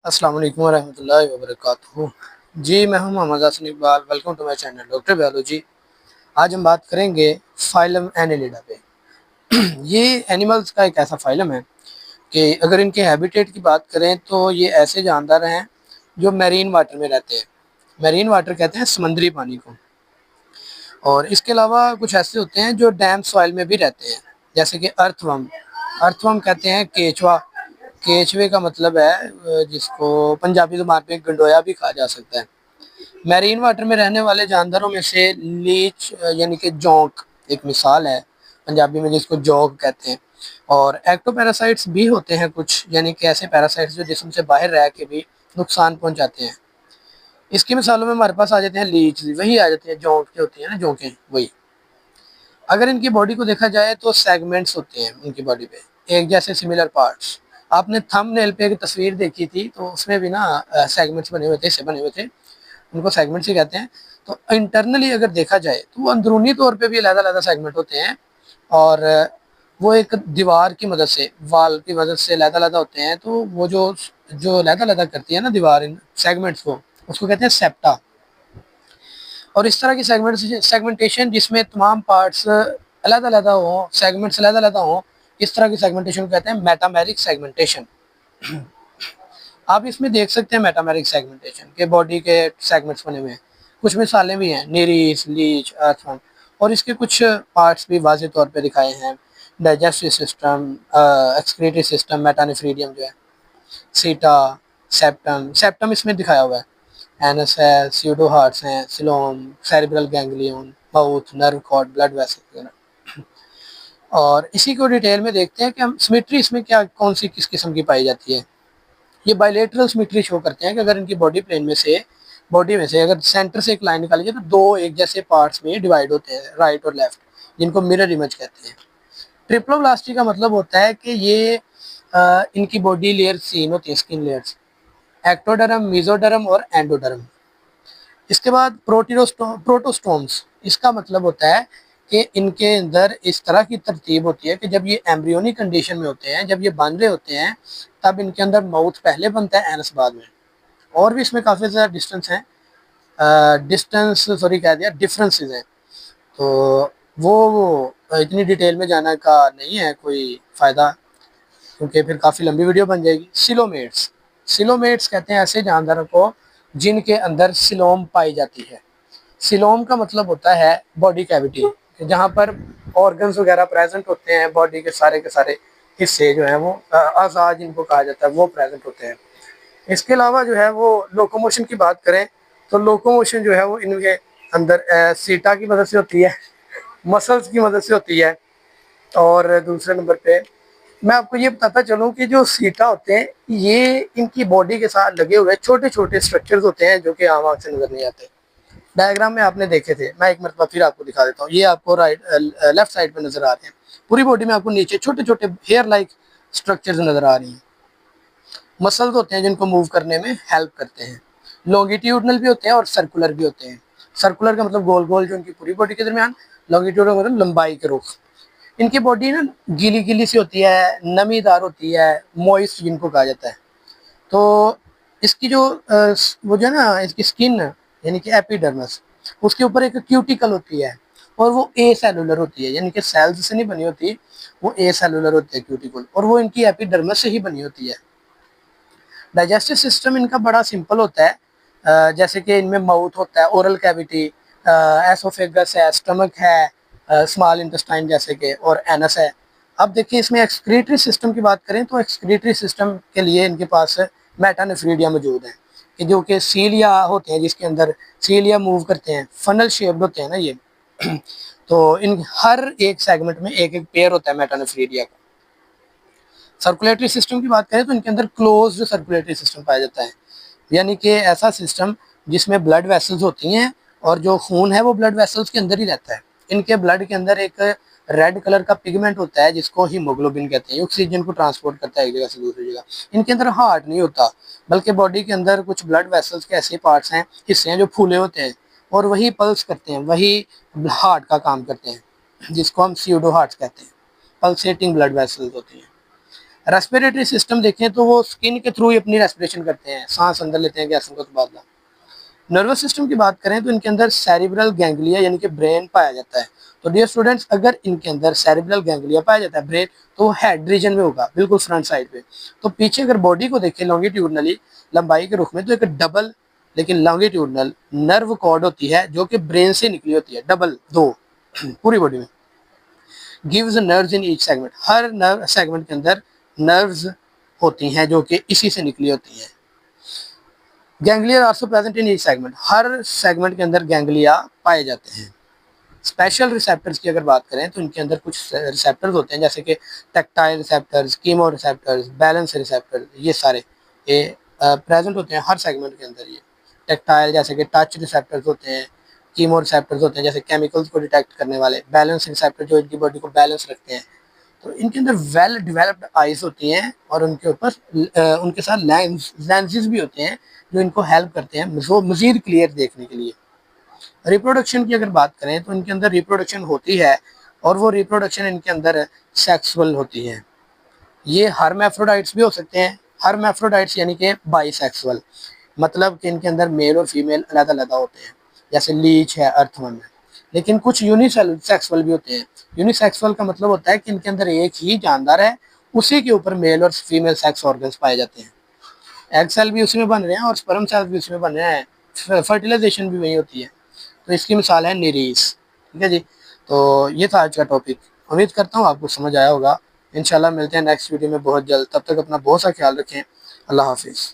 अस्सलाम वालेकुम रहमतुल्लाहि व बरकातुहू। जी, मैं हूं Mohammad Hasan Iqbal. Welcome to my channel doctor biology. आज हम बात करेंगे फाइलम एनेलिडा पे। ये एनिमल्स का एक ऐसा फाइलम है कि अगर इनके हैबिटेट की बात करें तो ये ऐसे जानदार हैं जो मैरीन वाटर में रहते हैं। मैरीन वाटर कहते हैं समुद्री पानी को। और इसके अलावा कुछ ऐसे होते हैं जो डैम सॉइल में भी रहते हैं, जैसे कि अर्थवर्म। अर्थवर्म कहते हैं केचुआ। केचुए का मतलब है जिसको पंजाबी ज़ुबान पे गंडोया भी कहा जा सकता है। मैरीन वाटर में रहने वाले जानवरों में से लीच यानी कि जोंक एक मिसाल है, पंजाबी में जिसको जोंक कहते हैं। और एक्टोपैरासाइट्स भी होते हैं कुछ, यानी कि ऐसे पैरासाइट्स जो जिस्म से बाहर रह के भी नुकसान पहुंचाते हैं। इसकी मिसालों में हमारे पास आ जाते हैं लीच, वही आ जाते हैं जोंक जो होती है ना, जोंकें वही। अगर इनकी बॉडी को देखा जाए तो सेगमेंट्स होते हैं उनकी बॉडी पे, एक जैसे सिमिलर पार्ट्स। आपने थंबनेल पे एक तस्वीर देखी थी तो उसमें भी ना सेगमेंट्स बने हुए थे, हिस्से बने हुए थे, उनको सेगमेंट्स ही कहते हैं। तो इंटरनली अगर देखा जाए तो वो अंदरूनी तौर पे भी अलग-अलग सेगमेंट होते हैं। और वो एक दीवार की मदद से, वाल की मदद से अलग-अलग होते हैं। तो वो जो जो अलग-अलग करती है ना दीवार इन सेगमेंट्स को, उसको कहते हैं सेप्टा। और इस तरह की सेगमेंटेशन जिसमें तमाम पार्ट्स अलग-अलग हों, सेगमेंट्स अलग-अलग हों, इस तरह की सेगमेंटेशन को कहते हैं मेटामेरिक सेगमेंटेशन। आप इसमें देख सकते हैं मेटामेरिक सेगमेंटेशन के बॉडी के सेगमेंट्स बने हुए हैं। कुछ मिसालें भी हैं, निरीस, लीच, अर्थवर्म। और इसके कुछ पार्ट्स भी वाज़ेह तौर पे दिखाए हैं। डाइजेस्टिव सिस्टम, एक्सक्रीटरी सिस्टम, मेटानेफ्रीडियम जो है, सीटा, सेप्टम। सेप्टम इसमें दिखाया हुआ है। एनस है, स्यूडो हार्ट्स हैं, coelom, cerebral ganglion, mouth, nerve cord, blood vessel वगैरह। और इसी को डिटेल में देखते हैं कि हम सिमेट्री इसमें क्या कौन सी किस किस्म की पाई जाती है। ये बायलैटरल सिमेट्री शो करते हैं कि अगर इनकी बॉडी में से अगर सेंटर से एक लाइन निकाली जाए तो दो एक जैसे पार्ट्स में डिवाइड होते हैं, राइट और लेफ्ट, जिनको मिरर इमेज कहते हैं। ट्रिप्लोब्लास्टी का मतलब होता है कि ये इनकी बॉडी लेयर तीन होती है, स्किन लेयर्स, एक्टोडर्म, मेसोडर्म और एंडोडर्म। इसके बाद प्रोटोस्टोम्स, इसका मतलब होता है कि इनके अंदर इस तरह की तरतीब होती है कि जब ये एम्ब्रियोनिक कंडीशन में होते हैं, जब ये बन रहे होते हैं, तब इनके अंदर माउथ पहले बनता है, एनस बाद में। और भी इसमें काफ़ी ज़्यादा डिस्टेंस हैं, कह दिया, डिफरेंसेस हैं। तो वो इतनी डिटेल में जाने का नहीं है कोई फ़ायदा, क्योंकि फिर काफ़ी लंबी वीडियो बन जाएगी। सिलोमेट्स, सिलोमेट्स कहते हैं ऐसे जानवरों को जिनके अंदर सिलोम पाई जाती है। सिलोम का मतलब होता है बॉडी कैविटी, जहाँ पर ऑर्गन्स वगैरह प्रेजेंट होते हैं, बॉडी के सारे हिस्से जो हैं वो अज़ा जिनको कहा जाता है वो प्रेजेंट होते हैं। इसके अलावा जो है वो लोकोमोशन की बात करें तो लोकोमोशन जो है वो इनके अंदर सीटा की मदद से होती है, मसल्स की मदद से होती है। और दूसरे नंबर पे मैं आपको ये बताता चलूँ कि जो सीटा होते हैं ये इनकी बॉडी के साथ लगे हुए छोटे छोटे स्ट्रक्चर्स होते हैं जो कि आम आँख से नजर नहीं आते। डायग्राम में आपने देखे थे, मैं एक मरतबा फिर आपको दिखा देता हूँ। ये आपको लेफ्ट साइड पे नजर आ रहे हैं। पूरी बॉडी में आपको नीचे छोटे छोटे हेयर लाइक स्ट्रक्चर्स नजर आ रही हैं। मसल्स होते हैं जिनको मूव करने में हेल्प करते हैं। लॉन्गिट्यूडनल भी होते हैं और सर्कुलर भी होते हैं। सर्कुलर का मतलब गोल गोल जो इनकी पूरी बॉडी के दरमियान, लॉन्गिट्यूडनल का मतलब लंबाई के रुख। इनकी बॉडी ना गीली गीली सी होती है, नमीदार होती है, मॉइस्ट जिनको कहा जाता है। तो इसकी जो वो जो है ना इसकी स्किन यानी कि एपिडर्मिस, उसके ऊपर एक क्यूटिकल होती है और वो ए सेलुलर होती है, यानी कि सेल्स से नहीं बनी होती, वो ए सेलुलर होती है क्यूटिकल, और वो इनकी एपिडर्मिस से ही बनी होती है। डाइजेस्टिव सिस्टम इनका बड़ा सिंपल होता है। जैसे कि इनमें माउथ होता है, ओरल कैविटी, एसोफेगस है, स्टमक है, स्मॉल इंटेस्टाइन जैसे कि, और एनस है। अब देखिए इसमें एक्सक्रीटरी सिस्टम की बात करें तो एक्सक्रीटरी सिस्टम के लिए इनके पास मेटानेफ्रीडिया मौजूद है, कि जो कि सीलिया होते हैं, जिसके अंदर सीलिया मूव करते हैं, फनल शेप्ड होते हैं ना ये। तो इन हर एक सेगमेंट में एक एक पेयर होता है मेटानेफ्रीडिया का। सर्कुलेटरी सिस्टम की बात करें तो इनके अंदर क्लोज्ड सर्कुलेटरी सिस्टम पाया जाता है, यानी कि ऐसा सिस्टम जिसमें ब्लड वेसल्स होती हैं और जो खून है वो ब्लड वेसल्स के अंदर ही रहता है। इनके ब्लड के अंदर एक रेड कलर का पिगमेंट होता है जिसको हीमोग्लोबिन कहते हैं, ऑक्सीजन को ट्रांसपोर्ट करता है एक जगह से दूसरी जगह। इनके अंदर हार्ट नहीं होता, बल्कि बॉडी के अंदर कुछ ब्लड वेसल्स के ऐसे पार्ट्स हैं, हिस्से हैं जो फूले होते हैं और वही पल्स करते हैं, वही हार्ट का काम करते हैं, जिसको हम स्यूडो हार्ट्स कहते हैं। पल्सेटिंग ब्लड वेसल्स होती हैं। रेस्पिरेटरी सिस्टम देखें तो वो स्किन के थ्रू ही अपनी रेस्पिरेशन करते हैं, सांस अंदर लेते हैं गैसों का तबादला। नर्वस सिस्टम की बात करें तो इनके अंदर सेरिब्रल गैंग्लिया यानी कि ब्रेन पाया जाता है। तो डियर स्टूडेंट्स, अगर इनके अंदर सेरिब्रल गैंग्लिया पाया जाता है ब्रेन, तो वो हेड रीजन में होगा, बिल्कुल फ्रंट साइड पे। तो पीछे अगर बॉडी को देखें लॉन्गिट्यूडनली, लंबाई के रुख में, तो एक डबल लेकिन लॉन्गिट्यूडनल नर्व कॉर्ड होती है जो कि ब्रेन से निकली होती है, डबल, दो पूरी बॉडी में। Gives nerves in each segment, her nerve segment के अंदर नर्व्स होती हैं जो कि इसी से निकली होती हैं। Ganglia also present in each segment, her segment के अंदर गैंग्लिया पाए जाते हैं। स्पेशल रिसेप्टर्स की अगर बात करें तो इनके अंदर कुछ रिसेप्टर्स होते हैं जैसे कि tactile receptors, chemo receptors, balance receptors, ये सारे ये प्रेजेंट होते हैं हर सेगमेंट के अंदर। ये टैक्टाइल जैसे कि टच रिसेप्टर्स होते हैं, कीमो रिसेप्टर्स होते हैं जैसे केमिकल्स को डिटेक्ट करने वाले, बैलेंस रिसेप्टर जो इनकी बॉडी को बैलेंस रखते हैं। तो इनके अंदर वेल डेवलप्ड आइज होती हैं और उनके ऊपर उनके साथ लेंसेज भी होते हैं जो इनको हेल्प करते हैं मज़ीद क्लियर देखने के लिए। रिप्रोडक्शन की अगर बात करें तो इनके अंदर रिप्रोडक्शन होती है और वो रिप्रोडक्शन इनके अंदर सेक्सुअल होती है। ये हर्मैफ्रोडाइट्स भी हो सकते हैं। हर्मैफ्रोडाइट्स यानी कि बाइसेक्सुअल, मतलब कि इनके अंदर मेल और फीमेल अलग-अलग होते हैं, जैसे लीच है, अर्थवर्म है। लेकिन कुछ यूनिसेक्सुअल भी होते हैं। यूनिसेक्सुअल का मतलब होता है कि इनके अंदर एक ही जानदार है, उसी के ऊपर मेल और फीमेल सेक्स ऑर्गन्स पाए जाते हैं। एग सेल भी उसी में बन रहे हैं और स्पर्म सेल भी उसी में बन रहे हैं, फर्टिलाइजेशन भी वही होती है। तो इसकी मिसाल है निरीस। ठीक है जी, तो ये था आज का टॉपिक। उम्मीद करता हूँ आपको समझ आया होगा। इंशाल्लाह मिलते हैं नेक्स्ट वीडियो में बहुत जल्द। तब तक अपना बहुत सा ख्याल रखें। अल्लाह हाफिज़।